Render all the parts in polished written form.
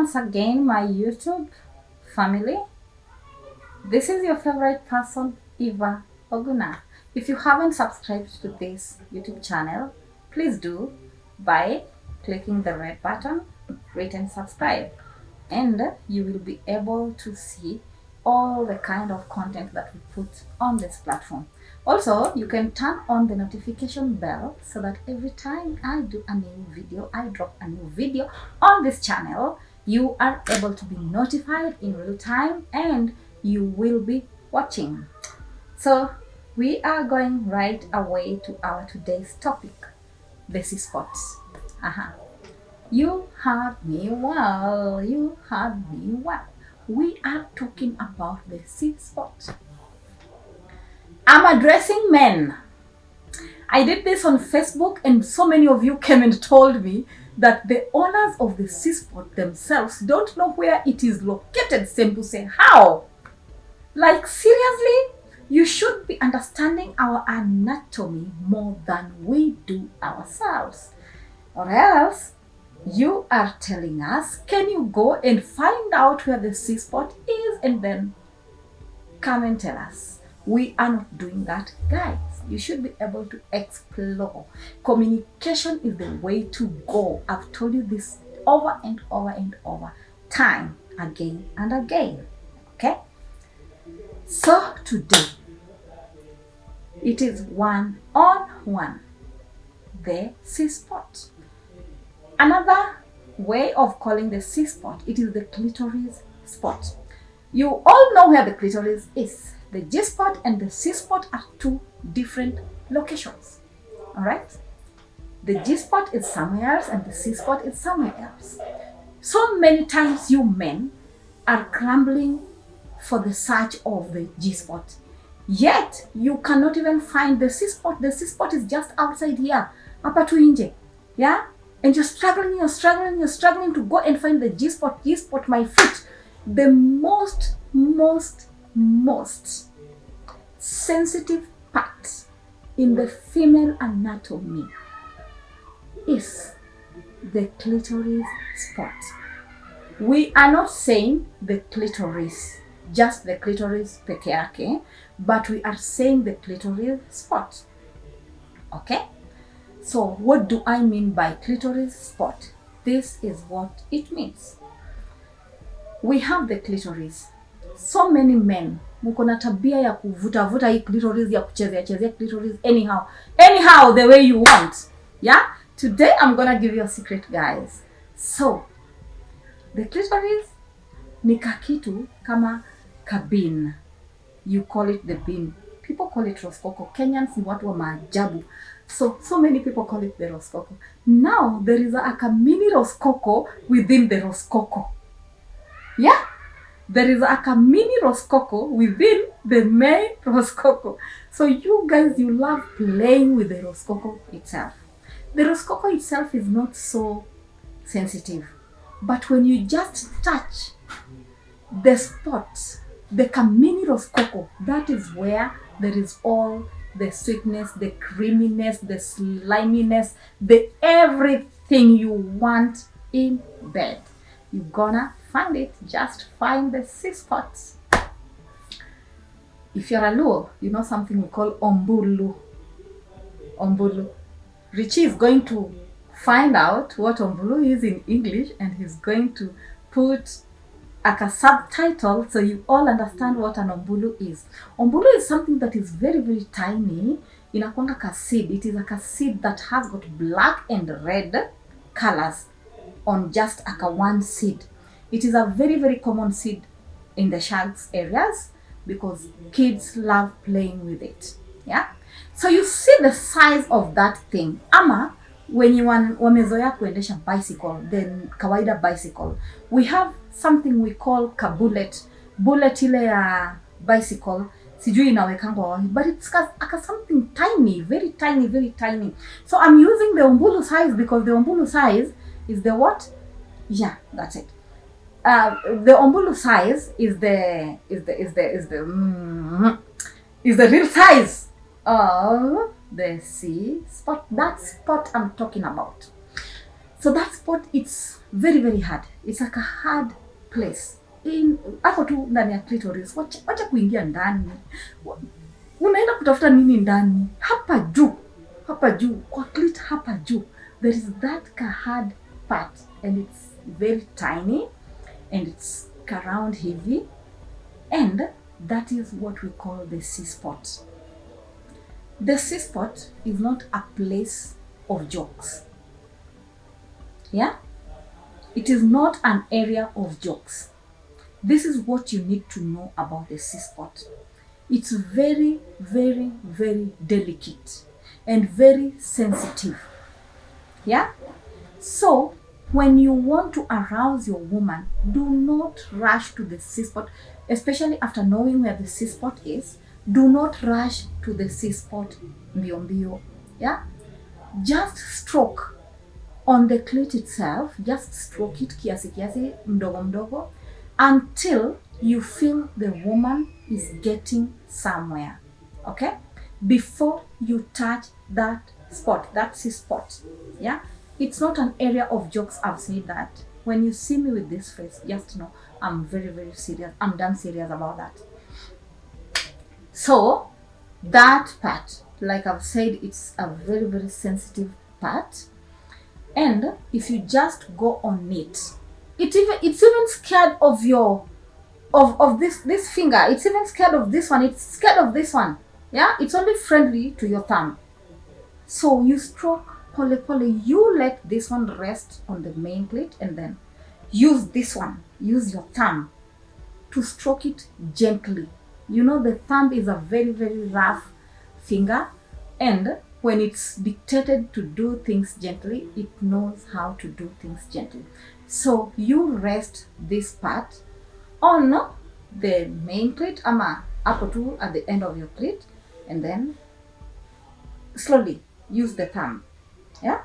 once again, my YouTube family. This is your favorite person, Eva Oguna. If you haven't subscribed to this YouTube channel, please do by clicking the red button, rate and subscribe, and you will be able to see all the kind of content that we put on this platform. Also, you can turn on the notification bell so that every time I do a new video, I drop a new video on this channel, you are able to be notified in real time and you will be watching. So we are going right away to our today's topic, the C-spots. You heard me well. We are talking about the C-spot. I'm addressing men. I did this on Facebook and so many of you came and told me that the owners of the C-spot themselves don't know where it is located. Same to say, how? Like seriously? You should be understanding our anatomy more than we do ourselves. Or else, you are telling us, can you go and find out where the C-spot is and then come and tell us? We are not doing that, guys. You should be able to explore. Communication is the way to go. I've told you this over and over and over, time again and again. Okay? So today, it is one-on-one, the C-spot. Another way of calling the C-spot, it is the clitoris spot. You all know where the clitoris is. The G-spot and the C-spot are two different locations. Alright? The G-spot is somewhere else and the C-spot is somewhere else. So many times you men are crumbling for the search of the G-spot. Yet, you cannot even find the C-spot. The C-spot is just outside here. Hapa tu nje. Yeah? And you're struggling to go and find the G-spot, my foot. The most sensitive part in the female anatomy is the clitoris spot. We are not saying the clitoris, just the clitoris peke yake, but we are saying the clitoris spot. Okay? So what do I mean by clitoris spot? This is what it means. We have the clitoris. So many men muko na tabia ya kuvuta hii clitoris, ya kuchezea clitoris anyhow the way you want. Yeah? Today I'm gonna give you a secret, guys. So the clitoris ni kakitu kama kabin. You call it the bin. People call it roskoko. Kenyans ni watu wa maajabu. So many people call it the roskoko. Now there is a mini roskoko within the roskoko. Yeah? There is a mini roskoko within the main roskoko. So you guys, you love playing with the roskoko itself. The roskoko itself is not so sensitive. But when you just touch the spot, the mini roskoko, that is where there is all the sweetness, the creaminess, the sliminess, the everything you want in bed. You're gonna find it. Just find the C-spots. If you're a Luo, you know something we call ombulu. Richie is going to find out what ombulu is in English and he's going to put a subtitle so you all understand what an ombulu is. Ombulu is something that is very, very tiny. Inakwanga ka seed. It is like a seed that has got black and red colors on just one seed. It is a very, very common seed in the sharks areas because kids love playing with it. Yeah? So you see the size of that thing. Ama, when you wamezoea kuendesha bicycle, then kawaida bicycle, we have something we call bullet ile ya bicycle, sijui inawekangwa wapi, but it's something tiny, very tiny. So I'm using the ombulu size because the ombulu size is the what? Yeah, that's it. The ombulu size is the real size of the C-spot. That spot I'm talking about. So that spot, it's very very hard. It's like a hard place in hapo tu ndani ya clitoris. Wacha kuingia ndani. Unaenda kutafuta nini ndani? Hapa juu kwa clit, hapa juu there is that hard part, and it's very tiny and it's around heavy, and that is what we call the C-spot. The C-spot is not a place of jokes. Yeah? It is not an area of jokes. This is what you need to know about the C-spot. It's very, very, very delicate and very sensitive. Yeah? So, when you want to arouse your woman, do not rush to the C-spot, especially after knowing where the C-spot is. Do not rush to the C-spot mbio. Yeah? Just stroke on the clit itself. Just stroke it kiasi mdogo until you feel the woman is getting somewhere. Okay? Before you touch that spot, that C-spot. Yeah? It's not an area of jokes, I've said that. When you see me with this face, just know I'm very, very serious. I'm damn serious about that. So, that part, like I've said, it's a very, very sensitive part. And if you just go on it, it's even scared of your of this finger. It's even scared of this one. It's scared of this one. Yeah? It's only friendly to your thumb. So you stroke pole, you let this one rest on the main clit, and then use this one, use your thumb to stroke it gently. You know, the thumb is a very, very rough finger, and when it's dictated to do things gently, it knows how to do things gently. So you rest this part on the main clit, ama up to at the end of your clit, and then slowly use the thumb. Yeah?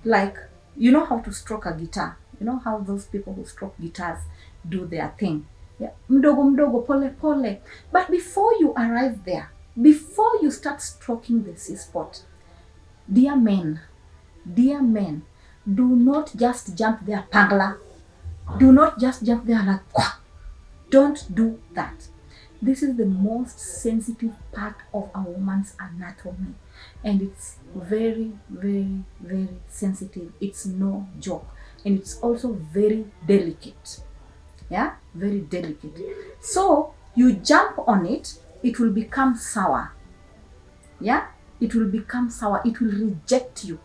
Like, you know how to stroke a guitar. You know how those people who stroke guitars do their thing. Yeah? Mdogo, pole. But before you arrive there, before you start stroking the C-spot, dear men, do not just jump there, pangla. Do not just jump there like, quack. Don't do that. This is the most sensitive part of a woman's anatomy, and it's very, very, very sensitive. It's no joke, and it's also very delicate. Yeah, very delicate. So you jump on it, it will become sour. Yeah, it will become sour. It will reject you.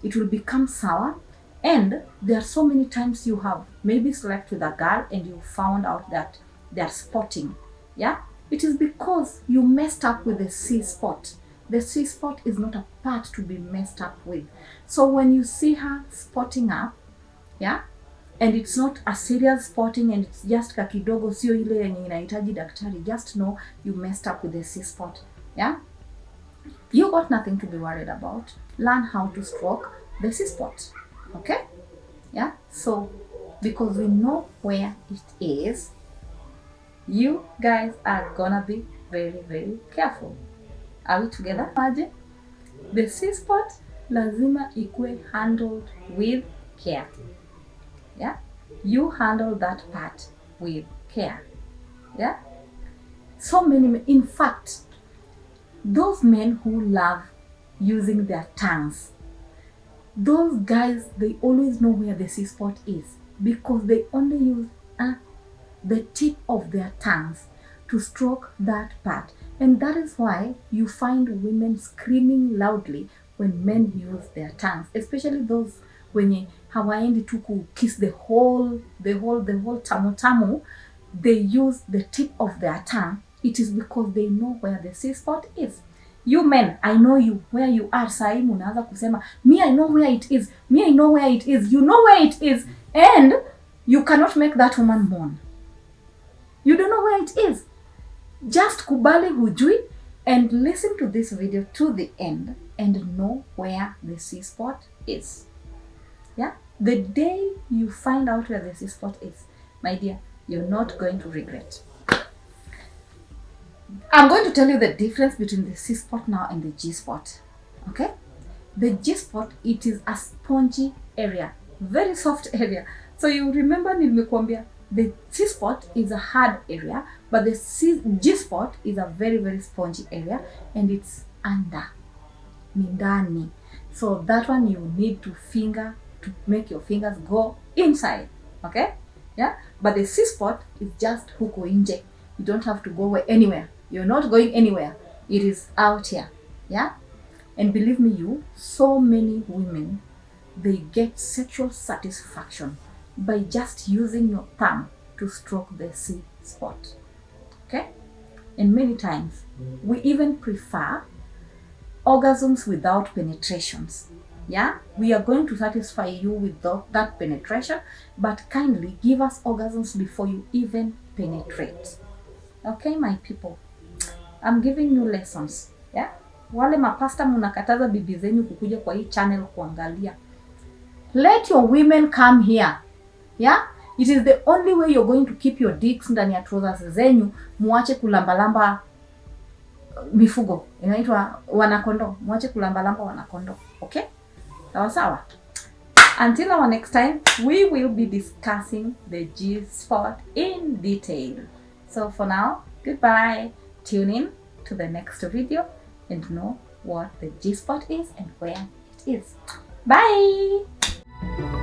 It will become sour. And there are so many times you have maybe slept with a girl and you found out that they are spotting. Yeah, it is because you messed up with the C-spot. The C-spot is not a part to be messed up with. So when you see her spotting up, yeah, and it's not a serious spotting, and it's just kakidogo, sio ile yenye inahitaji daktari, just know you messed up with the C-spot. Yeah, you got nothing to be worried about. Learn how to stroke the C-spot. Okay? Yeah, so because we know where it is, you guys are gonna be very, very careful. Are we together? The C-spot lazima ikue handled with care. Yeah? You handle that part with care. Yeah? So many, in fact, those men who love using their tongues, those guys, they always know where the C-spot is because they only use the tip of their tongues to stroke that part. And that is why you find women screaming loudly when men use their tongues, especially those when hawaendi tu ku kiss the whole tamu, they use the tip of their tongue. It is because they know where the C-spot is. You men, I know you, where you are. Sai munaanza kusema, me I know where it is. Me I know where it is. You know where it is. And you cannot make that woman mourn. You don't know where it is. Just kubali hujui and listen to this video to the end and know where the C-spot is. Yeah? The day you find out where the C-spot is, my dear, you're not going to regret. I'm going to tell you the difference between the C-spot now and the G-spot. Okay? The G-spot, it is a spongy area, very soft area. So you remember nimekuambia the C spot is a hard area, but the G spot is a very, very spongy area, and it's under, ni ndani. So that one you need to finger, to make your fingers go inside. Okay? Yeah? But the C spot is just huko nje. You don't have to go anywhere. You're not going anywhere. It is out here. Yeah? And believe me, so many women, they get sexual satisfaction by just using your thumb to stroke the C spot. Okay? And many times, we even prefer orgasms without penetrations. Yeah? We are going to satisfy you without that penetration, but kindly give us orgasms before you even penetrate. Okay, my people? I'm giving you lessons. Yeah? Wale mapasta munakataza bibi zenyu kukuja kwa hii channel kuangalia. Let your women come here. Yeah? It is the only way you're going to keep your dicks ndani ya trousers zenyu, muache kulambalamba mifugo. Inaitwa wanakondo. Muache kulambalamba wanakondo. Okay? Sawa sawa? Until our next time, we will be discussing the G spot in detail. So for now, goodbye. Tune in to the next video and know what the G spot is and where it is. Bye!